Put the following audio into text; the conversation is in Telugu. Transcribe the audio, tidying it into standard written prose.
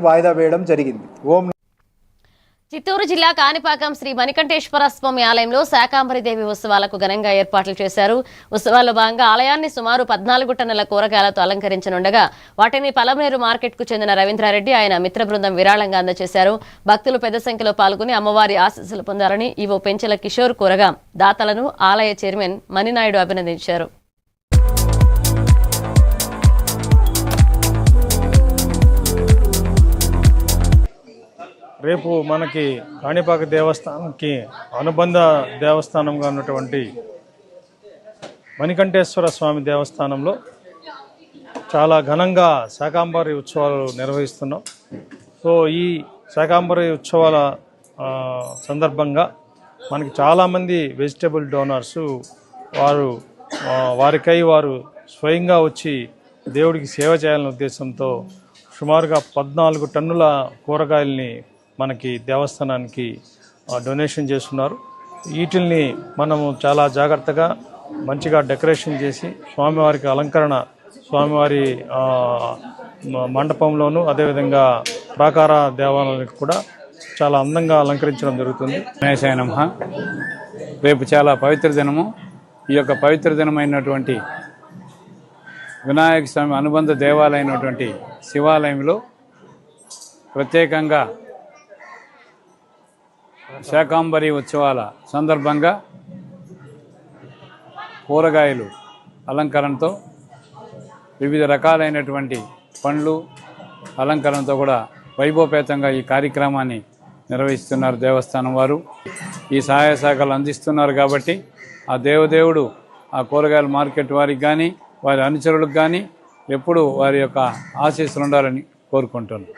వాయిదా వేయడం జరిగింది. చిత్తూరు జిల్లా కాణిపాకం శ్రీ మణికంఠేశ్వర స్వామి ఆలయంలో శాకాంబరిదేవి ఉత్సవాలకు ఘనంగా ఏర్పాట్లు చేశారు. ఉత్సవాల్లో భాగంగా ఆలయాన్ని సుమారు 14 టన్నుల కూరగాయలతో అలంకరించనుండగా వాటిని పలమనేరు మార్కెట్కు చెందిన రవీంద్రారెడ్డి ఆయన మిత్ర బృందం విరాళంగా అందజేశారు. భక్తులు పెద్ద సంఖ్యలో పాల్గొని అమ్మవారి ఆశీస్సులు పొందారని ఈవో పెంచెల కిషోర్ కోరగా దాతలను ఆలయ చైర్మన్ మణినాయుడు అభినందించారు. రేపు మనకి కాణిపాక దేవస్థానంకి అనుబంధ దేవస్థానంగా ఉన్నటువంటి మణికంఠేశ్వర స్వామి దేవస్థానంలో చాలా ఘనంగా శాకాంబరి ఉత్సవాలు నిర్వహిస్తున్నాం. సో ఈ శాకాంబరి ఉత్సవాల సందర్భంగా మనకి చాలామంది వెజిటబుల్ డోనర్స్ వారికై వారు స్వయంగా వచ్చి దేవుడికి సేవ చేయాలనే ఉద్దేశంతో సుమారుగా 14 టన్నుల కూరగాయల్ని మనకి దేవస్థానానికి డొనేషన్ చేస్తున్నారు. వీటిల్ని మనము చాలా జాగ్రత్తగా మంచిగా డెకరేషన్ చేసి స్వామివారికి అలంకరణ స్వామివారి మండపంలోనూ అదేవిధంగా ప్రాకార దేవాలయాలకు కూడా చాలా అందంగా అలంకరించడం జరుగుతుంది. గణేశాయ నమః. రేపు చాలా పవిత్ర దినము. ఈ యొక్క పవిత్ర దినమైనటువంటి వినాయక స్వామి అనుబంధ దేవాలయమైనటువంటి శివాలయంలో ప్రత్యేకంగా శాకాంబరి ఉత్సవాల సందర్భంగా కూరగాయలు అలంకరణతో వివిధ రకాలైనటువంటి పండ్లు అలంకరణతో కూడా వైభవపేతంగా ఈ కార్యక్రమాన్ని నిర్వహిస్తున్నారు దేవస్థానం వారు. ఈ సహాయ సహకారాలు అందిస్తున్నారు కాబట్టి ఆ దేవదేవుడు ఆ కూరగాయల మార్కెట్ వారికి కానీ వారి అనుచరులకు కానీ ఎప్పుడూ వారి యొక్క ఆశీస్సులు ఉండాలని కోరుకుంటున్నాను.